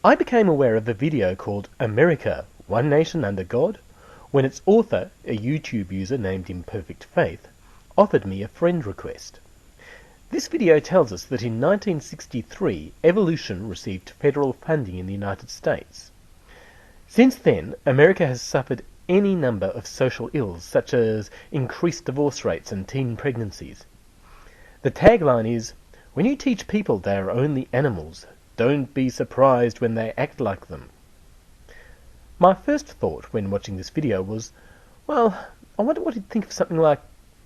I became aware of a video called America, One Nation Under God, when its author, a YouTube user named Impurfekt Faith, offered me a friend request. This video tells us that in 1963, evolution received federal funding in the United States. Since then, America has suffered any number of social ills, such as increased divorce rates and teen pregnancies. The tagline is, "When you teach people they are only animals, don't be surprised when they act like them." My first thought when watching this video was, well, I wonder what he'd think of something like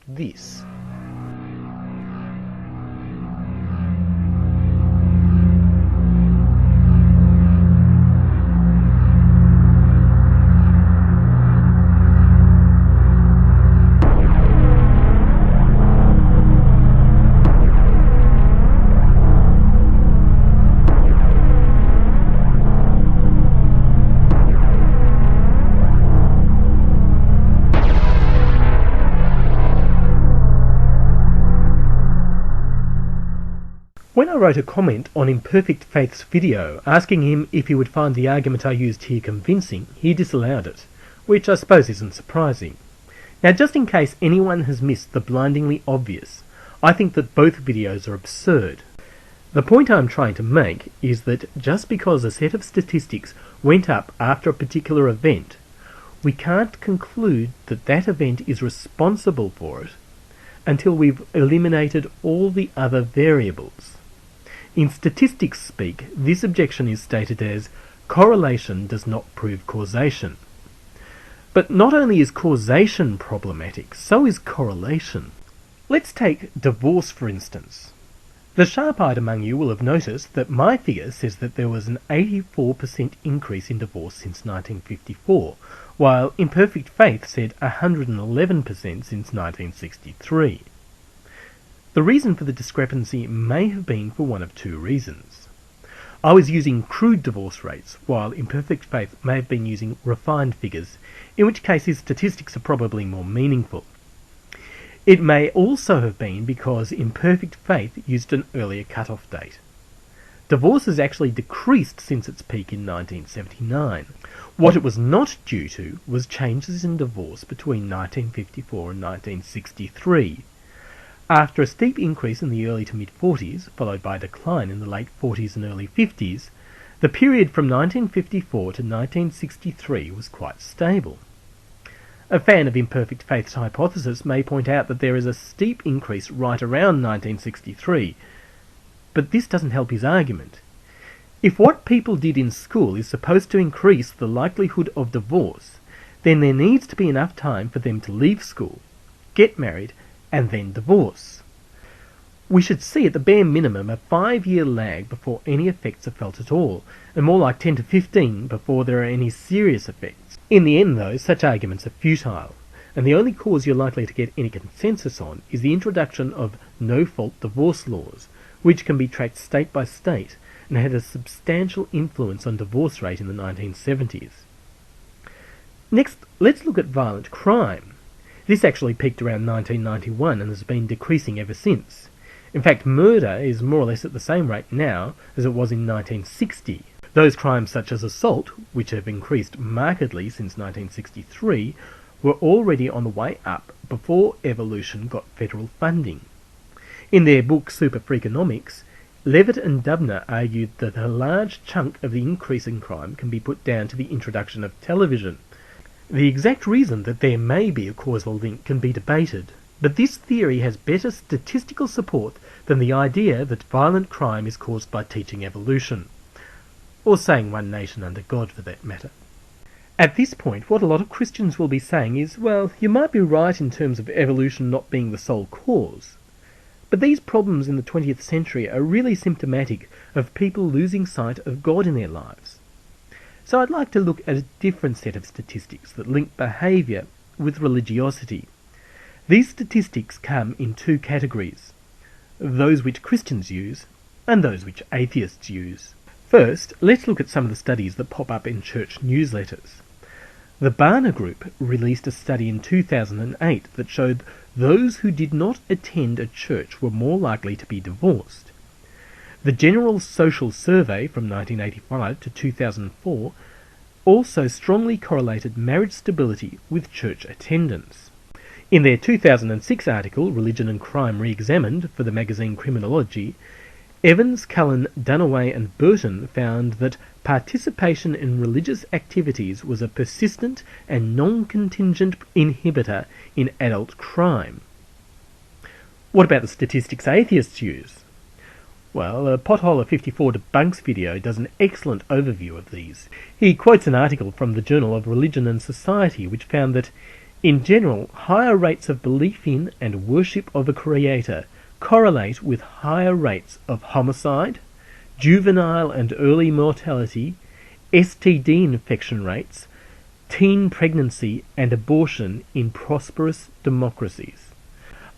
this. When I wrote a comment on Impurfekt Faith's video asking him if he would find the argument I used here convincing, he disallowed it, which I suppose isn't surprising. Now, just in case anyone has missed the blindingly obvious, I think that both videos are absurd. The point I'm trying to make is that just because a set of statistics went up after a particular event, we can't conclude that that event is responsible for it until we've eliminated all the other variables. In statistics speak, this objection is stated as correlation does not prove causation. But not only is causation problematic, so is correlation. Let's take divorce for instance. The sharp-eyed among you will have noticed that my figure says that there was an 84% increase in divorce since 1954, while Impurfekt Faith said 111% since 1963. The reason for the discrepancy may have been for one of two reasons. I was using crude divorce rates, while Impurfekt Faith may have been using refined figures, in which case his statistics are probably more meaningful. It may also have been because Impurfekt Faith used an earlier cut-off date. Divorce has actually decreased since its peak in 1979. What it was not due to was changes in divorce between 1954 and 1963. After a steep increase in the early to mid-40s, followed by a decline in the late 40s and early 50s, the period from 1954 to 1963 was quite stable. A fan of Impurfekt Faith's hypothesis may point out that there is a steep increase right around 1963, but this doesn't help his argument. If what people did in school is supposed to increase the likelihood of divorce, then there needs to be enough time for them to leave school, get married, and then divorce. We should see at the bare minimum a 5-year lag before any effects are felt at all, and more like 10 to 15 before there are any serious effects. In the end, though, such arguments are futile, and the only cause you're likely to get any consensus on is the introduction of no-fault divorce laws, which can be tracked state by state and had a substantial influence on divorce rate in the 1970s. Next, let's look at violent crime. This actually peaked around 1991 and has been decreasing ever since. In fact, murder is more or less at the same rate now as it was in 1960. Those crimes such as assault, which have increased markedly since 1963, were already on the way up before evolution got federal funding. In their book Super Freakonomics, Levitt and Dubner argued that a large chunk of the increase in crime can be put down to the introduction of television. The exact reason that there may be a causal link can be debated, but this theory has better statistical support than the idea that violent crime is caused by teaching evolution, or saying one nation under God for that matter. At this point, what a lot of Christians will be saying is, well, you might be right in terms of evolution not being the sole cause, but these problems in the 20th century are really symptomatic of people losing sight of God in their lives. So I'd like to look at a different set of statistics that link behaviour with religiosity. These statistics come in two categories, those which Christians use and those which atheists use. First, let's look at some of the studies that pop up in church newsletters. The Barna Group released a study in 2008 that showed those who did not attend a church were more likely to be divorced. The General Social Survey from 1985 to 2004 also strongly correlated marriage stability with church attendance. In their 2006 article, Religion and Crime Re-examined, for the magazine Criminology, Evans, Cullen, Dunaway and Burton found that participation in religious activities was a persistent and non-contingent inhibitor in adult crime. What about the statistics atheists use? Well, a Potholer 54 Debunks video does an excellent overview of these. He quotes an article from the Journal of Religion and Society which found that, in general, higher rates of belief in and worship of a creator correlate with higher rates of homicide, juvenile and early mortality, STD infection rates, teen pregnancy and abortion in prosperous democracies.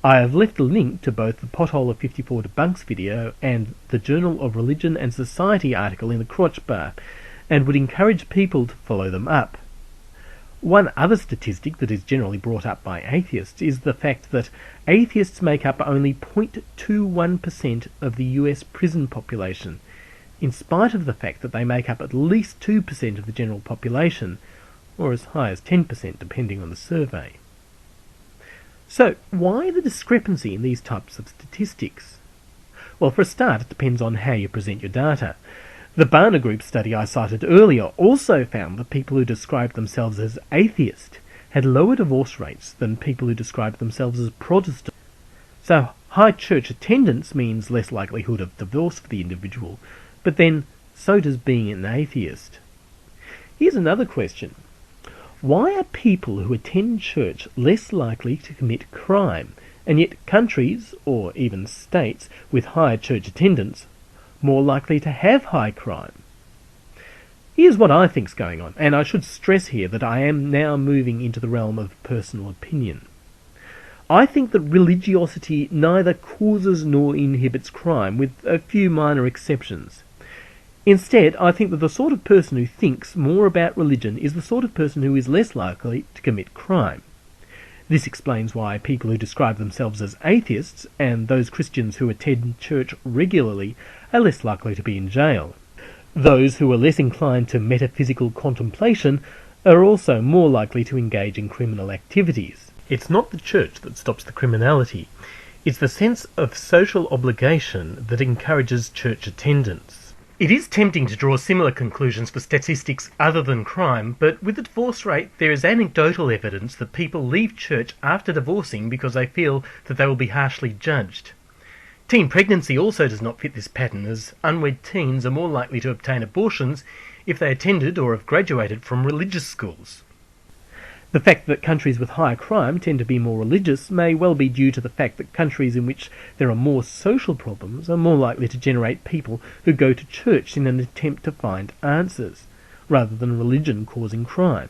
I have left a link to both the Potholer 54 Debunks video and the Journal of Religion and Society article in the crotch bar, and would encourage people to follow them up. One other statistic that is generally brought up by atheists is the fact that atheists make up only 0.21% of the US prison population, in spite of the fact that they make up at least 2% of the general population, or as high as 10% depending on the survey. So, why the discrepancy in these types of statistics? Well, for a start, it depends on how you present your data. The Barna Group study I cited earlier also found that people who described themselves as atheist had lower divorce rates than people who described themselves as Protestant. So, high church attendance means less likelihood of divorce for the individual, but then so does being an atheist. Here's another question. Why are people who attend church less likely to commit crime, and yet countries, or even states, with higher church attendance more likely to have high crime? Here's what I think's going on, and I should stress here that I am now moving into the realm of personal opinion. I think that religiosity neither causes nor inhibits crime, with a few minor exceptions. Instead, I think that the sort of person who thinks more about religion is the sort of person who is less likely to commit crime. This explains why people who describe themselves as atheists and those Christians who attend church regularly are less likely to be in jail. Those who are less inclined to metaphysical contemplation are also more likely to engage in criminal activities. It's not the church that stops the criminality. It's the sense of social obligation that encourages church attendance. It is tempting to draw similar conclusions for statistics other than crime, but with the divorce rate there is anecdotal evidence that people leave church after divorcing because they feel that they will be harshly judged. Teen pregnancy also does not fit this pattern, as unwed teens are more likely to obtain abortions if they attended or have graduated from religious schools. The fact that countries with higher crime tend to be more religious may well be due to the fact that countries in which there are more social problems are more likely to generate people who go to church in an attempt to find answers, rather than religion causing crime.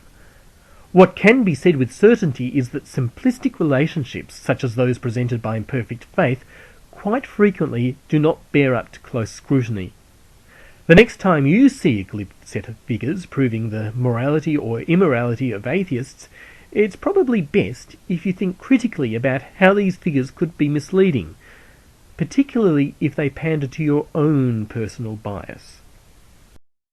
What can be said with certainty is that simplistic relationships, such as those presented by Imperfect Faith, quite frequently do not bear up to close scrutiny. The next time you see a glib set of figures proving the morality or immorality of atheists, it's probably best if you think critically about how these figures could be misleading, particularly if they pander to your own personal bias.